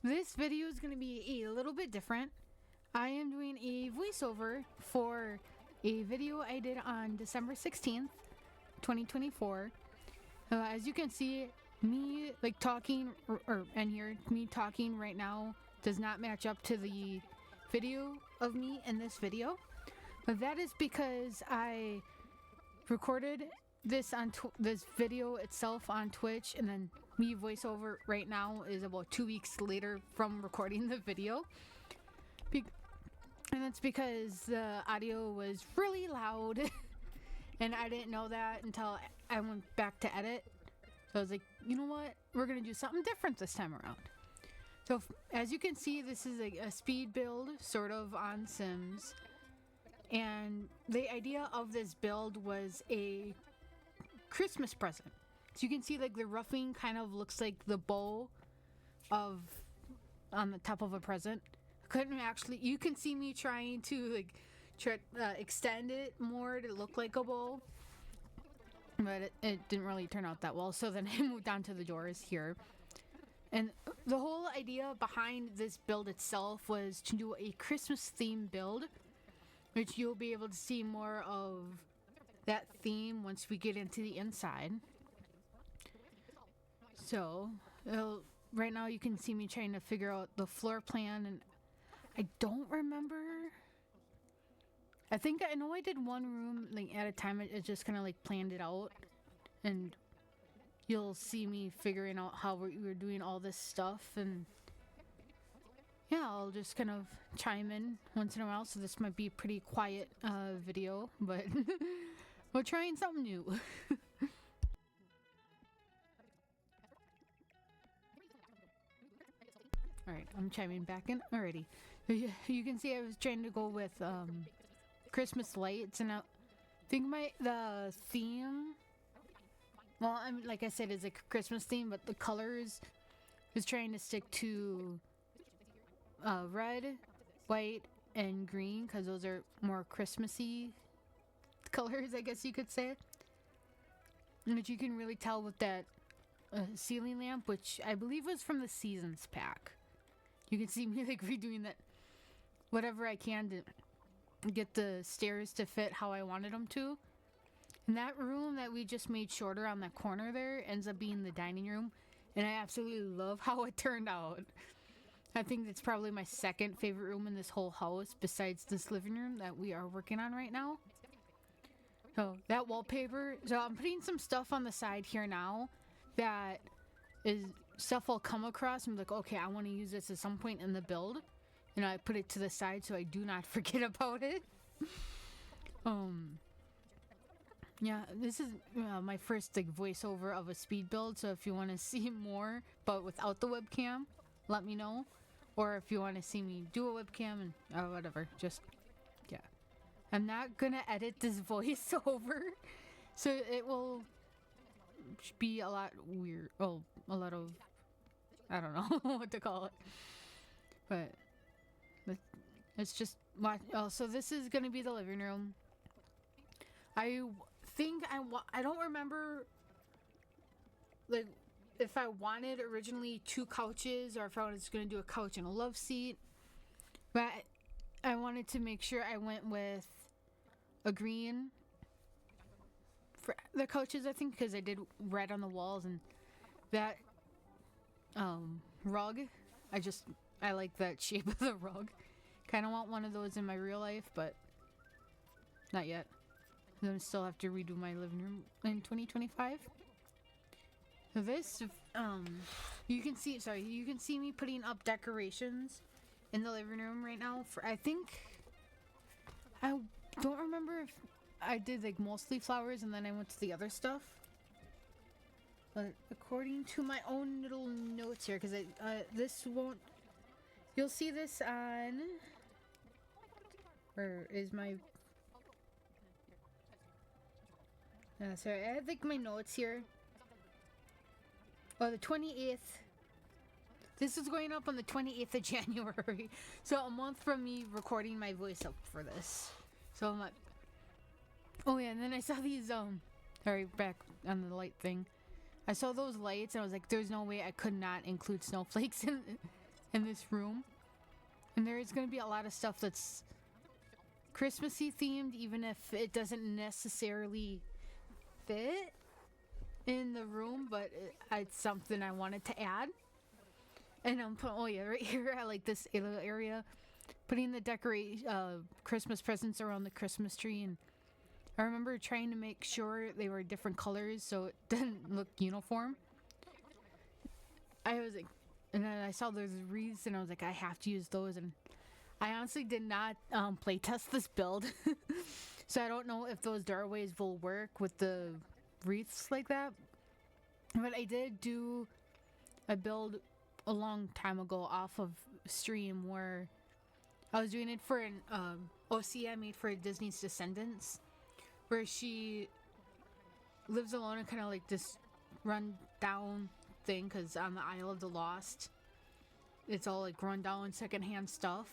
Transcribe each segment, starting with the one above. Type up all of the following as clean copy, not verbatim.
This video is going to be a little bit different. I am doing a voiceover for a video I did on December 16th, 2024. As you can see, me like talking me talking right now does not match up to the video of me in this video. But that is because I recorded this on this video itself on Twitch, and then me voiceover right now is about 2 weeks later from recording the video. And that's because the audio was really loud and I didn't know that until I went back to edit. So I was like, you know what? We're going to do something different this time around. So as you can see, this is a speed build sort of on Sims. And the idea of this build was a Christmas present. So you can see like the roughing kind of looks like the bow of on the top of a present. I couldn't actually, you can see me trying to extend it more to look like a bow, but it didn't really turn out that well. So then I moved down to the doors here. And the whole idea behind this build itself was to do a Christmas theme build, which you'll be able to see more of that theme once we get into the inside. So right now you can see me trying to figure out the floor plan, and I don't remember. I know I did one room like at a time. It just kind of like planned it out, and you'll see me figuring out how we were doing all this stuff. And yeah, I'll just kind of chime in once in a while. So this might be a pretty quiet video, but we're trying something new. Alright, I'm chiming back in already. You can see I was trying to go with Christmas lights, and I think the theme, well, like I said, is a Christmas theme, but the colors is trying to stick to red, white, and green, because those are more Christmassy colors, I guess you could say. Which you can really tell with that ceiling lamp, which I believe was from the Seasons pack. You can see me like redoing that, whatever I can to get the stairs to fit how I wanted them to. And that room that we just made shorter on that corner there ends up being the dining room, and I absolutely love how it turned out. I think it's probably my second favorite room in this whole house besides this living room that we are working on right now. So that wallpaper, so I'm putting some stuff on the side here now that is stuff I'll come across and be like, okay, I want to use this at some point in the build, and I put it to the side so I do not forget about it. Yeah, this is my first like voiceover of a speed build, so if you want to see more but without the webcam, let me know. Or if you want to see me do a webcam and whatever, just yeah. I'm not gonna edit this voiceover, so it will be a lot weird. Oh, a lot of, I don't know what to call it, but it's just so this is gonna be the living room. I think I don't remember like if I wanted originally 2 couches or if I was gonna do a couch and a love seat, but I wanted to make sure I went with a green for the couches, I think, because I did red on the walls, and that rug, I like that shape of the rug. Kind of want one of those in my real life, but not yet. Then I still have to redo my living room in 2025. So this you can see me putting up decorations in the living room right now. I don't remember if I did like mostly flowers and then I went to the other stuff. But according to my own little notes here, because this won't, you'll see this on, where is my, sorry, I had like my notes here. Oh, the 28th. This is going up on the 28th of January. So a month from me recording my voice up for this. So I'm like, oh yeah, and then I saw these, sorry, back on the light thing. I saw those lights and I was like, there's no way I could not include snowflakes in in this room. And there is going to be a lot of stuff that's Christmassy themed, even if it doesn't necessarily fit in the room, but it's something I wanted to add. And I'm putting, oh yeah, right here, I like this little area, putting the Christmas presents around the Christmas tree. And I remember trying to make sure they were different colors so it didn't look uniform. I was like, and then I saw those wreaths and I was like, I have to use those. And I honestly did not play test this build. So I don't know if those doorways will work with the wreaths like that. But I did do a build a long time ago off of stream where I was doing it for an OC I made for Disney's Descendants, where she lives alone in kind of like this run down thing, because on the Isle of the Lost it's all like run down secondhand stuff,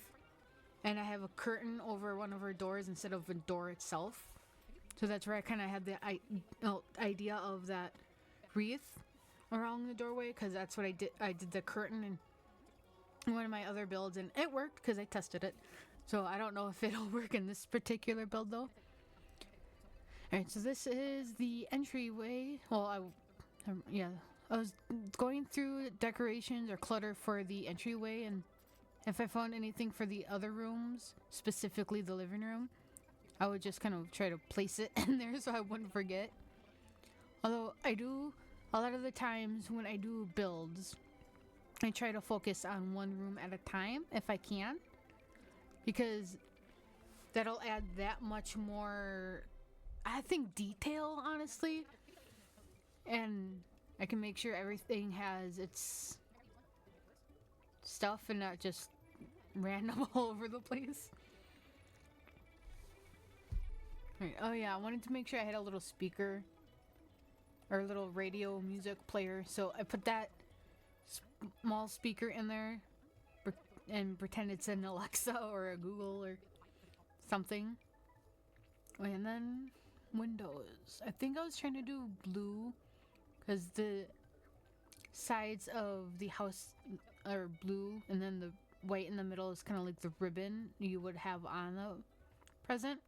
and I have a curtain over one of her doors instead of a door itself. So that's where I kind of had the idea of that wreath around the doorway, because that's what I did. I did the curtain in one of my other builds, and it worked because I tested it. So I don't know if it'll work in this particular build though. Alright, so this is the entryway. Well, I was going through decorations or clutter for the entryway, and if I found anything for the other rooms, specifically the living room, I would just kind of try to place it in there so I wouldn't forget. Although I do, a lot of the times when I do builds, I try to focus on one room at a time if I can, because that'll add that much more, I think, detail, honestly. And I can make sure everything has its stuff and not just random all over the place. Right. Oh yeah, I wanted to make sure I had a little speaker or a little radio music player, so I put that small speaker in there and pretend it's an Alexa or a Google or something. And then windows. I think I was trying to do blue because the sides of the house are blue, and then the white in the middle is kind of like the ribbon you would have on the present.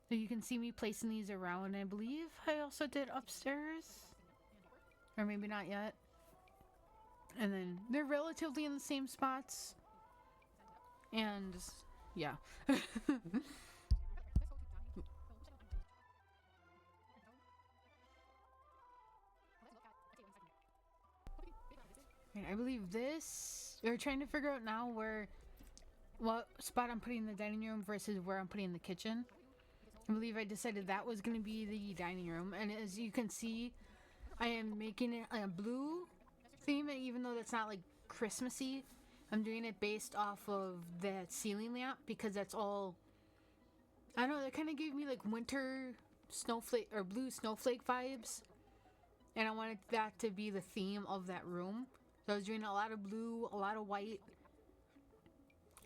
So you can see me placing these around. I believe I also did upstairs, or maybe not yet. And then they're relatively in the same spots, and yeah. I believe this, we're trying to figure out now what spot I'm putting the dining room versus where I'm putting the kitchen. I believe I decided that was going to be the dining room, and as you can see, I am making it a blue theme, and even though that's not like Christmassy, I'm doing it based off of that ceiling lamp, because that's all, I don't know, that kind of gave me like winter snowflake or blue snowflake vibes, and I wanted that to be the theme of that room. So I was doing a lot of blue, a lot of white,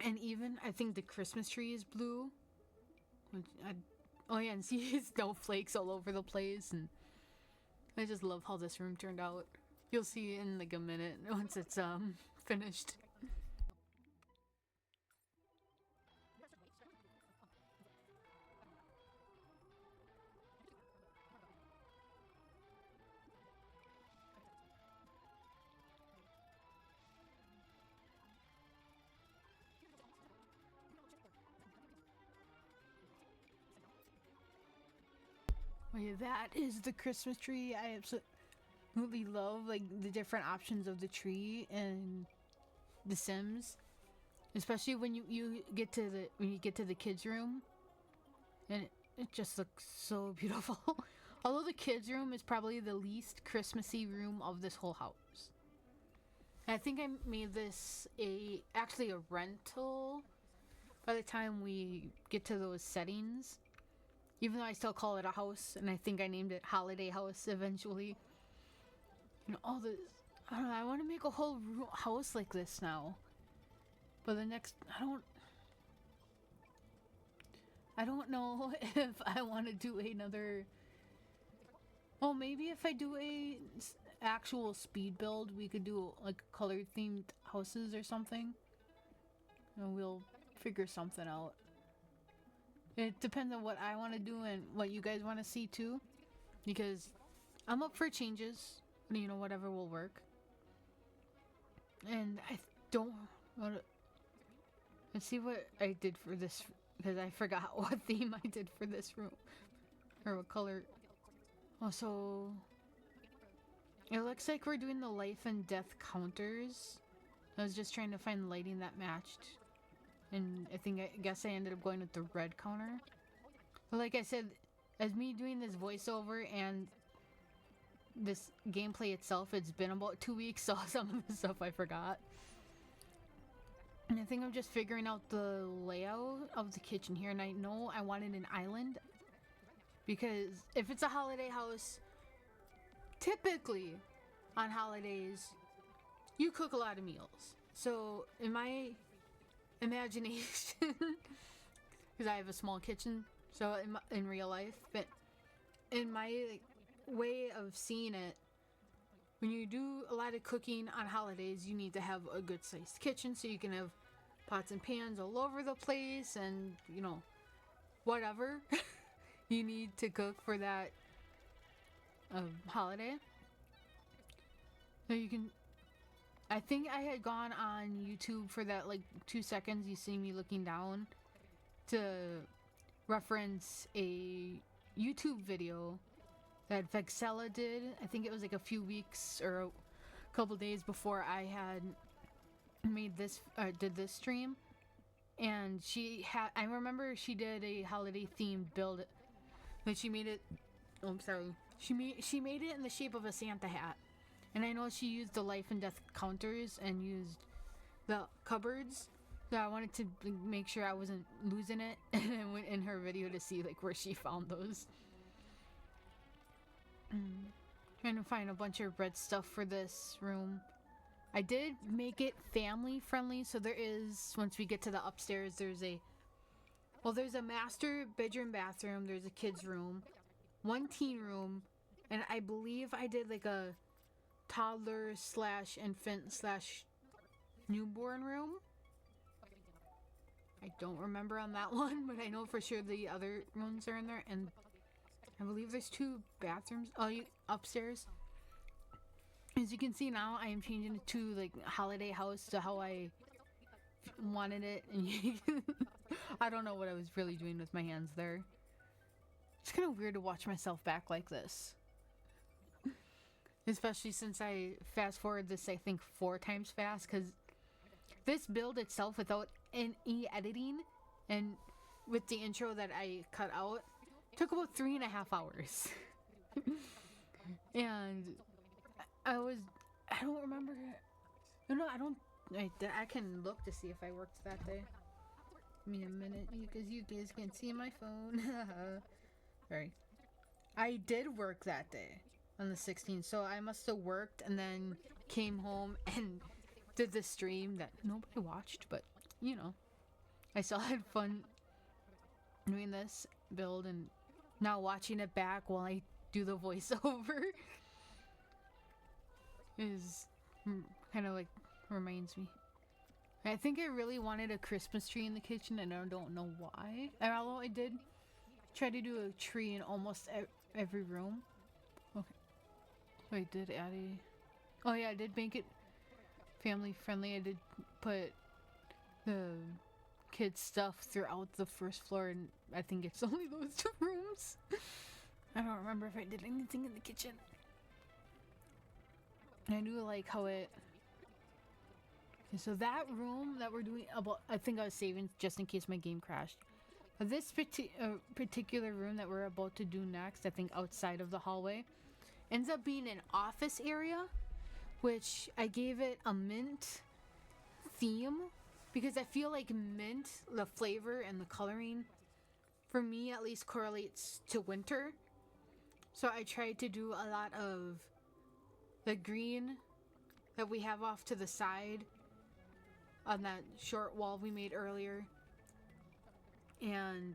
and even I think the Christmas tree is blue. Oh yeah, and see snowflakes all over the place, and I just love how this room turned out. You'll see in like a minute once it's finished. Oh yeah, that is the Christmas tree. I absolutely love like the different options of the tree and The Sims, especially when you get to the kids room, and it just looks so beautiful. Although the kids room is probably the least Christmassy room of this whole house. I think I made this actually a rental by the time we get to those settings. Even though I still call it a house, and I think I named it Holiday House eventually. You know, all this, I don't know, I want to make a whole house like this now. But the next, I don't know if I want to do another, well, maybe if I do actual speed build, we could do like color themed houses or something. And we'll figure something out. It depends on what I want to do and what you guys want to see too. Because I'm up for changes. You know, whatever will work. And I don't want to... Let's see what I did for this. Because I forgot what theme I did for this room. Or what color. Oh, so... It looks like we're doing the life and death counters. I was just trying to find lighting that matched. And I guess I ended up going with the red counter. But like I said, as me doing this voiceover and this gameplay itself, it's been about 2 weeks, so some of the stuff I forgot. And I think I'm just figuring out the layout of the kitchen here, and I know I wanted an island. Because if it's a holiday house, typically on holidays, you cook a lot of meals. So in my imagination, because I have a small kitchen, so in real life, but in my way of seeing it, when you do a lot of cooking on holidays, you need to have a good sized kitchen so you can have pots and pans all over the place and, you know, whatever you need to cook for that holiday. So you can... I think I had gone on YouTube for that like 2 seconds you see me looking down to reference a YouTube video that Vexella did. I think it was like a few weeks or a couple days before I had made this did this stream. And I remember she did a holiday themed build, but she made it... Oh, I'm sorry. She made it in the shape of a Santa hat. And I know she used the life and death counters and used the cupboards. So I wanted to make sure I wasn't losing it. And I went in her video to see like where she found those. Trying to find a bunch of red stuff for this room. I did make it family friendly. So there is, once we get to the upstairs, there's a master bedroom bathroom. There's a kid's room. One teen room. And I believe I did like a toddler / infant / newborn room. I don't remember on that one, but I know for sure the other ones are in there. And I believe there's 2 bathrooms upstairs. As you can see now, I am changing it to like holiday house to how I wanted it. And I don't know what I was really doing with my hands there. It's kind of weird to watch myself back like this. Especially since I fast forward this, I think 4 times fast, because this build itself without any editing and with the intro that I cut out took about 3.5 hours. And I don't remember. No, I can look to see if I worked that day. Give me a minute, because you guys can see my phone. Sorry. I did work that day. On the 16th, so I must have worked and then came home and did the stream that nobody watched, but you know, I still had fun doing this build and now watching it back while I do the voiceover is kind of like reminds me. I think I really wanted a Christmas tree in the kitchen and I don't know why. And although I did try to do a tree in almost every room. I did add a... Oh yeah, I did make it family friendly. I did put the kids' stuff throughout the first floor, and I think it's only those 2 rooms. I don't remember if I did anything in the kitchen. I do like how it... Okay, so that room that we're doing about... I think I was saving just in case my game crashed. But this particular room that we're about to do next, I think outside of the hallway, ends up being an office area, which I gave it a mint theme because I feel like mint, the flavor and the coloring, for me at least, correlates to winter. So I tried to do a lot of the green that we have off to the side on that short wall we made earlier. And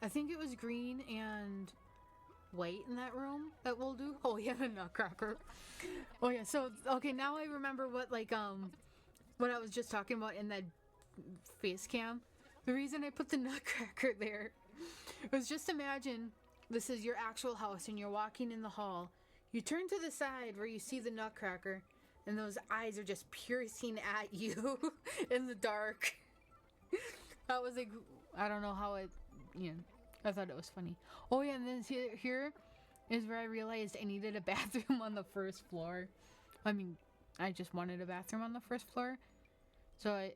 I think it was green and white in that room that we'll do. Oh yeah, the Nutcracker. Oh yeah, so okay, now I remember what what I was just talking about in that face cam. The reason I put the Nutcracker there was just imagine this is your actual house and you're walking in the hall. You turn to the side where you see the Nutcracker, and those eyes are just piercing at you in the dark. That was like, I don't know how it, you know, I thought it was funny. Oh yeah, and then here is where I realized I needed a bathroom on the first floor. I mean, I just wanted a bathroom on the first floor. So I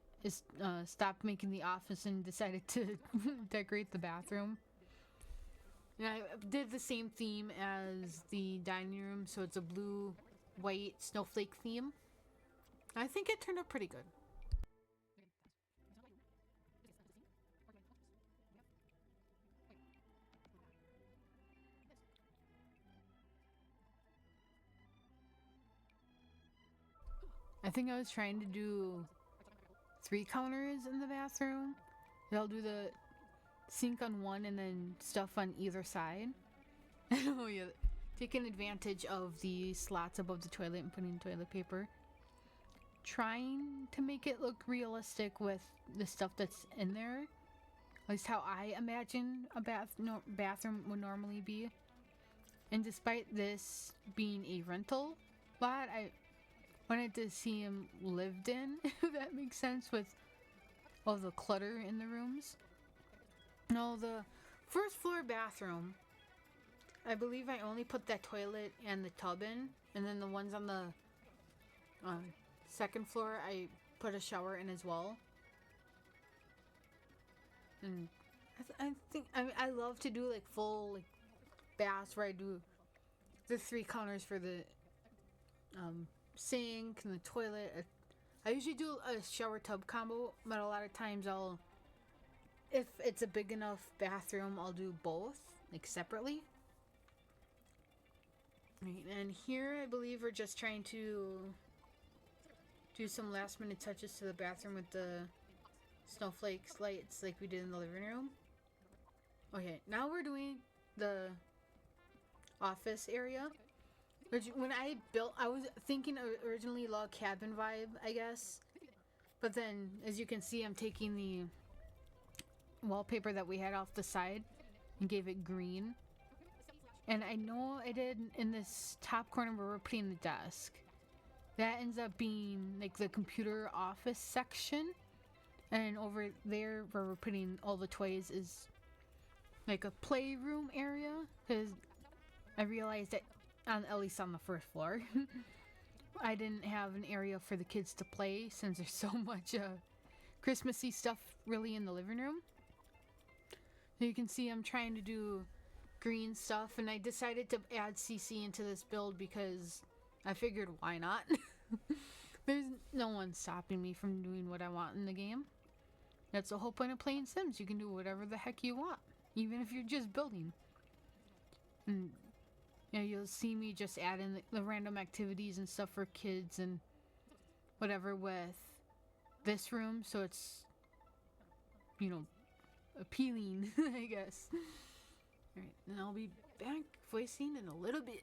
stopped making the office and decided to decorate the bathroom. And I did the same theme as the dining room, so it's a blue, white snowflake theme. I think it turned out pretty good. I think I was trying to do 3 counters in the bathroom. I'll do the sink on one and then stuff on either side. Oh yeah, taking advantage of the slots above the toilet and putting toilet paper. Trying to make it look realistic with the stuff that's in there. At least how I imagine a bathroom would normally be. And despite this being a rental lot, I wanted to see him lived in, if that makes sense, with all the clutter in the rooms. No, the first floor bathroom, I believe I only put that toilet and the tub in, and then the ones on the second floor, I put a shower in as well. And I think I love to do like full like baths where I do the 3 counters for the sink and the toilet. I usually do a shower tub combo, but a lot of times if it's a big enough bathroom, I'll do both, like separately. Right, and here I believe we're just trying to do some last minute touches to the bathroom with the snowflakes lights like we did in the living room. Okay, now we're doing the office area. Which, when I built, I was thinking originally log cabin vibe, I guess. But then, as you can see, I'm taking the wallpaper that we had off the side and gave it green. And I know I did in this top corner where we're putting the desk. That ends up being like the computer office section. And over there where we're putting all the toys is like a playroom area. Because I realized that, at least on the first floor, I didn't have an area for the kids to play since there's so much Christmassy stuff really in the living room. So you can see I'm trying to do green stuff, and I decided to add CC into this build because I figured why not? There's no one stopping me from doing what I want in the game. That's the whole point of playing Sims. You can do whatever the heck you want, even if you're just building. And you know, you'll see me just add in the random activities and stuff for kids and whatever with this room, so it's, you know, appealing, I guess. Alright, and I'll be back voicing in a little bit.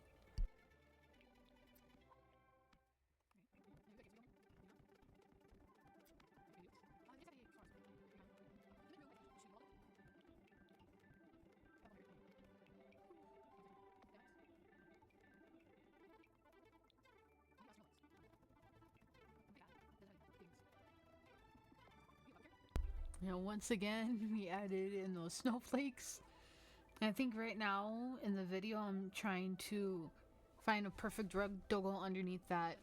You know, once again, we added in those snowflakes. And I think right now in the video, I'm trying to find a perfect rug to go underneath that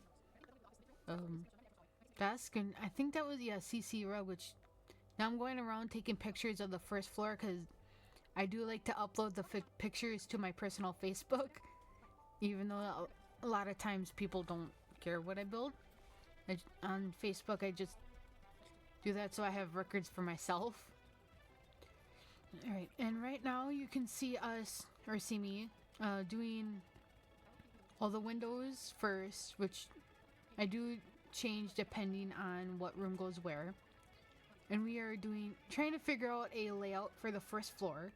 desk. And I think that was, yeah, CC rug, which now I'm going around taking pictures of the first floor because I do like to upload the pictures to my personal Facebook. Even though a lot of times people don't care what I build. On Facebook, I just do that so I have records for myself. Alright, and right now you can see us, or see me, doing all the windows first, which I do change depending on what room goes where. And we are trying to figure out a layout for the first floor.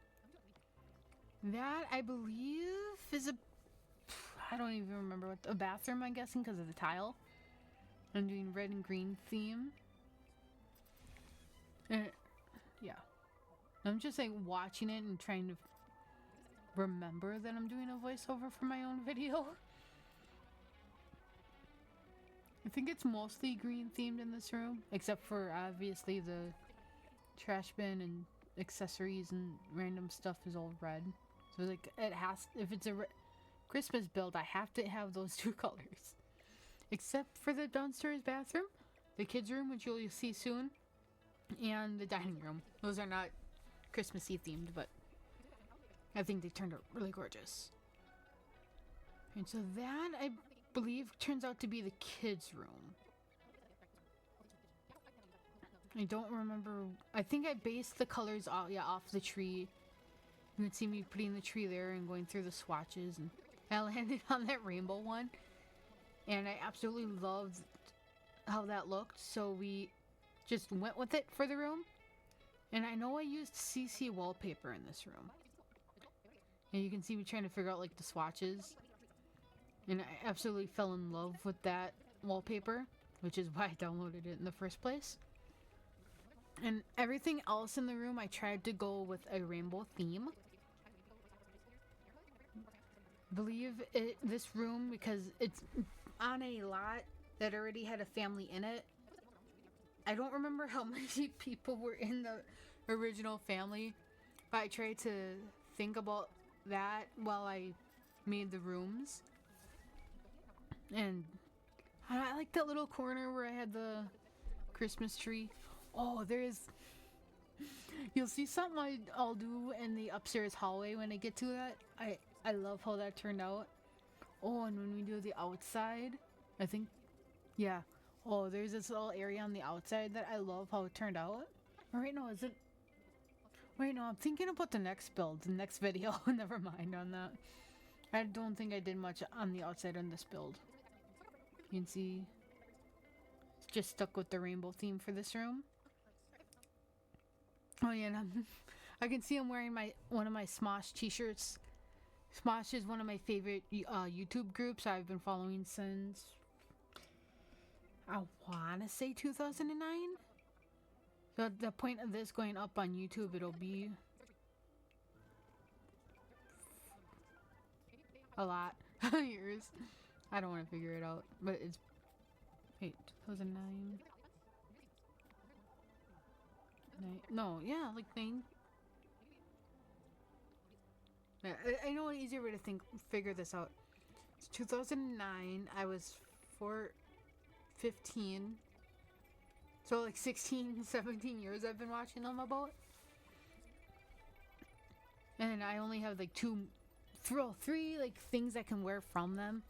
That, I believe, is a... I don't even remember what... A bathroom, I'm guessing, because of the tile. I'm doing red and green theme. Yeah. I'm just like watching it and trying to remember that I'm doing a voiceover for my own video. I think it's mostly green themed in this room, except for obviously the trash bin and accessories and random stuff is all red. So like it has, if it's a Christmas build, I have to have those two colors. Except for the downstairs bathroom, the kids' room, which you'll see soon, and the dining room. Those are not Christmassy themed, but I think they turned out really gorgeous. And so that, I believe, turns out to be the kids' room. I don't remember. I think I based the colors off the tree. You would see me putting the tree there and going through the swatches, and I landed on that rainbow one. And I absolutely loved how that looked, so we just went with it for the room. And I know I used CC wallpaper in this room. And you can see me trying to figure out like the swatches. And I absolutely fell in love with that wallpaper, which is why I downloaded it in the first place. And everything else in the room, I tried to go with a rainbow theme. I believe this room, because it's on a lot that already had a family in it. I don't remember how many people were in the original family, but I tried to think about that while I made the rooms. And I like that little corner where I had the Christmas tree. Oh, you'll see something I'll do in the upstairs hallway when I get to that. I love how that turned out. Oh, and when we do the outside, I think, yeah. Oh, there's this little area on the outside that I love how it turned out. Wait, no, is it? Wait, no, I'm thinking about the next build, the next video. Never mind on that. I don't think I did much on the outside on this build. You can see, it's just stuck with the rainbow theme for this room. Oh yeah, and I can see I'm wearing one of my Smosh t-shirts. Smosh is one of my favorite YouTube groups I've been following since, I wanna say 2009? So at the point of this going up on YouTube, it'll be a lot of years. I don't want to figure it out, but it's, wait, 2009? No, yeah, like 9. Yeah, I know an easier way to figure this out. It's 2009, I was 15. So like 16, 17 years I've been watching them about. And I only have like three like things I can wear from them.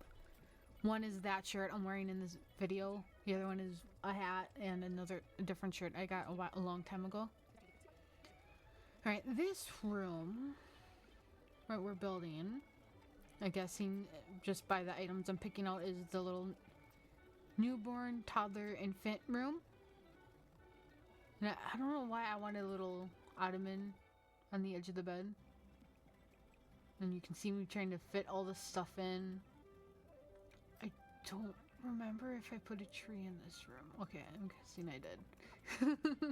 One is that shirt I'm wearing in this video. The other one is a hat and a different shirt I got a long time ago. Alright, this room, what we're building, I'm guessing just by the items I'm picking out, is the little newborn, toddler, infant room. And I don't know why I wanted a little ottoman on the edge of the bed. And you can see me trying to fit all this stuff in. I don't remember if I put a tree in this room. Okay, I'm guessing I did.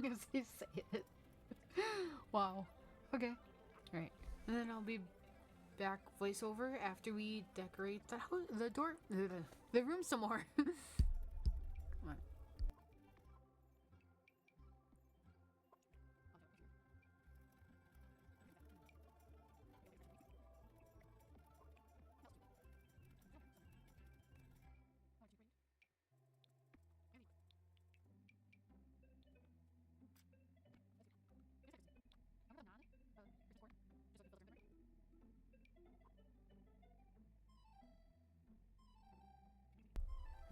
As I say it. Wow. Okay. Alright. And then I'll be back voiceover after we decorate the room some more. Come on.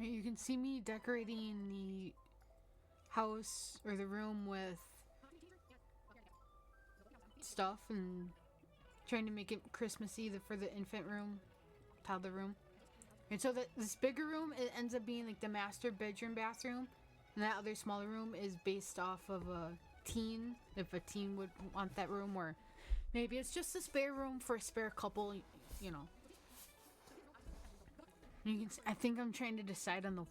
You can see me decorating the house or the room with stuff and trying to make it Christmassy for the infant room, toddler room. And so this bigger room, it ends up being like the master bedroom bathroom, and that other smaller room is based off of a teen, if a teen would want that room, where Maybe it's just a spare room for a spare couple, you know. You can. I think I'm trying to decide on the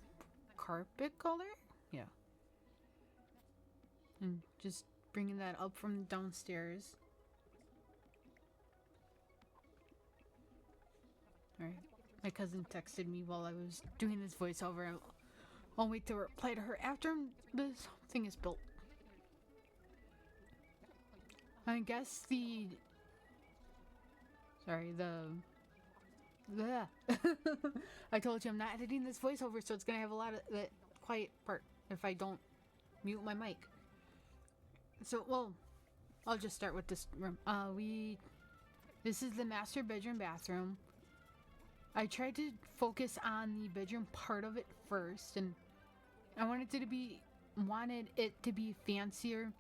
carpet color. Yeah. And just bringing that up from downstairs. Alright. My cousin texted me while I was doing this voiceover. I'll wait to reply to her after this thing is built. I guess Sorry, Bleh. I told you I'm not editing this voiceover, so it's gonna have a lot of the quiet part if I don't mute my mic. So, well, I'll just start with this room. This is the master bedroom bathroom. I tried to focus on the bedroom part of it first, and I wanted it to be fancier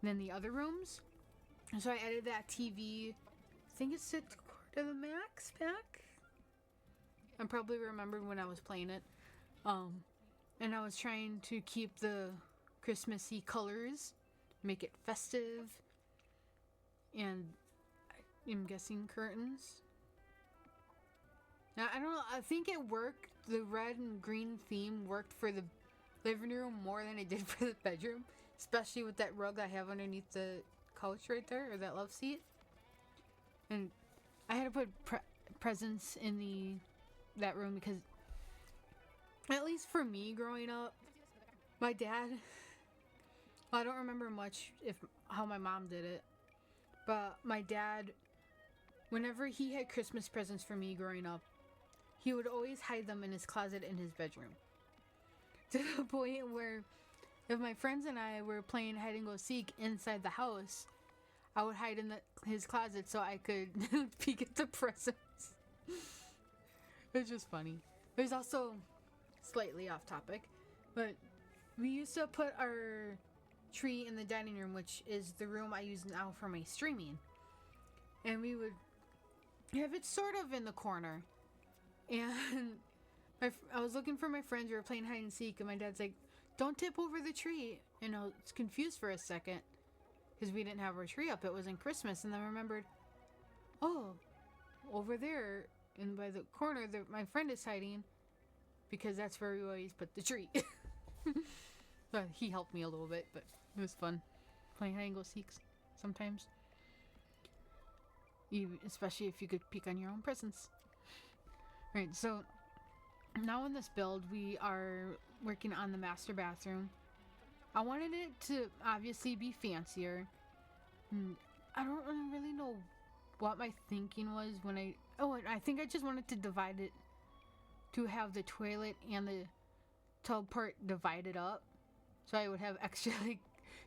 than the other rooms. So I added that TV. I think it's set to the max pack. I probably remembered when I was playing it. And I was trying to keep the Christmassy colors, make it festive, and I'm guessing curtains. Now, I don't know, I think it worked. The red and green theme worked for the living room more than it did for the bedroom, especially with that rug I have underneath the couch right there, or that love seat. And I had to put presents in that room because, at least for me growing up, my dad, well, I don't remember much how my mom did it, but my dad, whenever he had Christmas presents for me growing up, he would always hide them in his closet in his bedroom. To the point where if my friends and I were playing hide and go seek inside the house, I would hide in his closet so I could peek at the presents. It's just funny. There's also, slightly off topic, but we used to put our tree in the dining room, which is the room I use now for my streaming. And we would have it sort of in the corner. And I was looking for my friends. We were playing hide and seek, and my dad's like, "Don't tip over the tree." And I was confused for a second because we didn't have our tree up. It wasn't Christmas. And then I remembered, oh, over there and by the corner, my friend is hiding, because that's where we always put the tree. So he helped me a little bit, but it was fun playing hide and go seeks sometimes. Especially if you could peek on your own presents. Right, so now in this build, we are working on the master bathroom. I wanted it to obviously be fancier. I don't really know what my thinking was when I think I just wanted to divide it to have the toilet and the tub part divided up, so I would have extra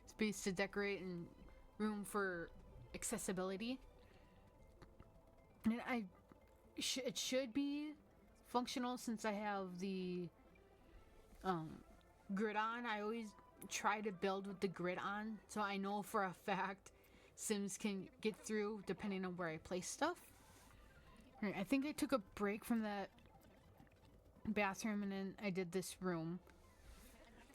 space to decorate and room for accessibility. And it should be functional since I have the grid on. I always try to build with the grid on, so I know for a fact Sims can get through depending on where I place stuff. All right, I think I took a break from that bathroom and then I did this room.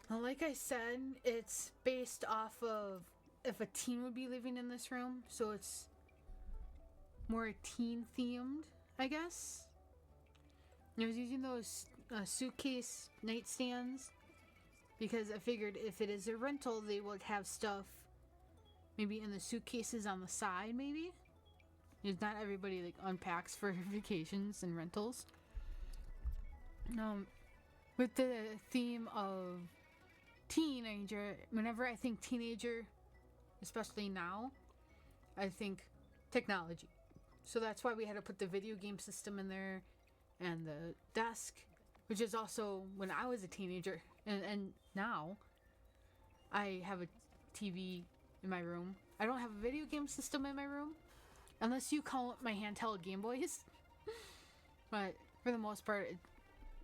Like I said, it's based off of if a teen would be living in this room, so it's more teen themed, I guess. I was using those suitcase nightstands because I figured if it is a rental, they would have stuff maybe in the suitcases on the side, maybe. Because not everybody unpacks for vacations and rentals. With the theme of teenager, whenever I think teenager, especially now, I think technology. So that's why we had to put the video game system in there and the desk, which is also when I was a teenager. And now I have a TV in my room. I don't have a video game system in my room, unless you count my handheld Game Boys. But for the most part,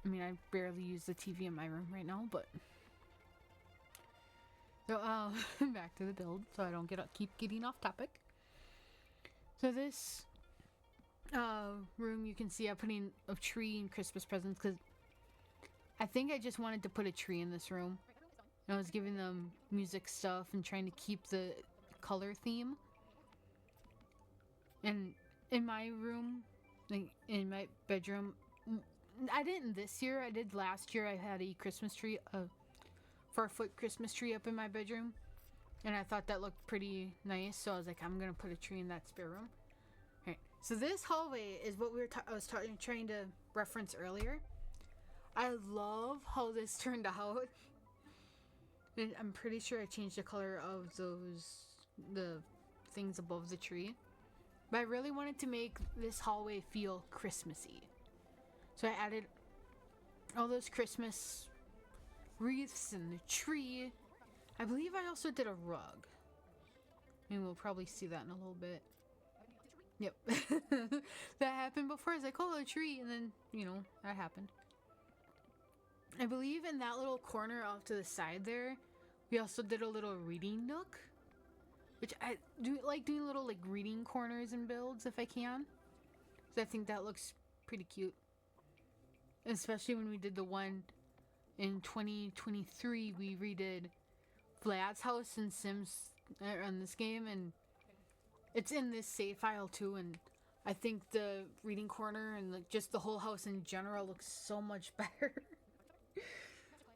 I barely use the TV in my room right now, but... So, back to the build, so I don't keep getting off topic. So this room, you can see I'm putting a tree and Christmas presents, because I think I just wanted to put a tree in this room. And I was giving them music stuff and trying to keep the color theme. And in my room, like in my bedroom, I didn't this year. I did last year. I had a Christmas tree, a 4-foot Christmas tree up in my bedroom, and I thought that looked pretty nice. So I was like, I'm gonna put a tree in that spare room. All right. So this hallway is what I was trying to reference earlier. I love how this turned out. And I'm pretty sure I changed the color of the things above the tree. But I really wanted to make this hallway feel Christmassy. So I added all those Christmas wreaths and the tree. I believe I also did a rug. And we'll probably see that in a little bit. Yep. That happened before. I was like, oh, a tree. And then, that happened. I believe in that little corner off to the side there, we also did a little reading nook. Which I do like doing little like reading corners and builds if I can. So I think that looks pretty cute. Especially when we did the one in 2023, we redid Vlad's house in Sims on this game, and it's in this save file too. And I think the reading corner and like just the whole house in general looks so much better.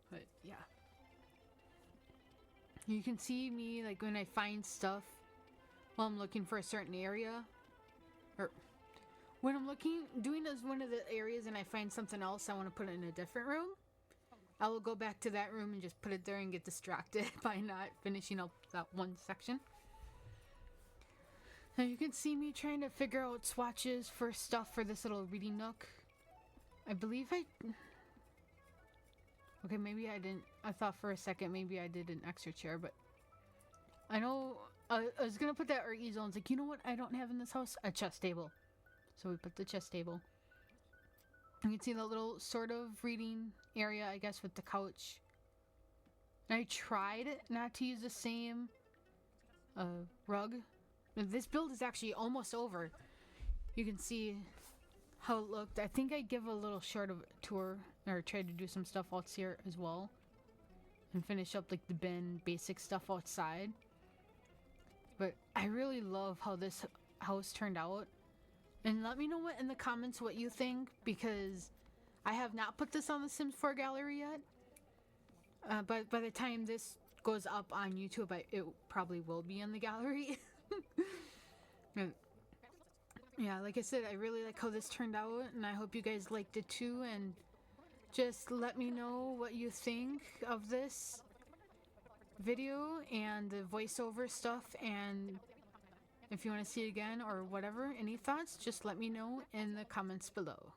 But yeah. You can see me like when I find stuff while I'm looking for a certain area, or when I'm doing as one of the areas and I find something else I want to put it in a different room, I will go back to that room and just put it there and get distracted by not finishing up that one section. Now you can see me trying to figure out swatches for stuff for this little reading nook. I believe okay, maybe I didn't. I thought for a second maybe I did an extra chair, but I know I was gonna put that art easel. And it's like, you know what I don't have in this house? A chess table. So we put the chess table. You can see the little sort of reading area, I guess, with the couch. And I tried not to use the same rug. This build is actually almost over. You can see how it looked. I think I give a little short of a tour, or tried to do some stuff out here as well, and finish up like the bin basic stuff outside. But I really love how this house turned out, and let me know in the comments what you think, because I have not put this on the Sims 4 gallery yet. But by the time this goes up on YouTube, it probably will be in the gallery. Yeah, like I said, I really like how this turned out, and I hope you guys liked it too, and just let me know what you think of this video and the voiceover stuff, and if you want to see it again or whatever, any thoughts, just let me know in the comments below.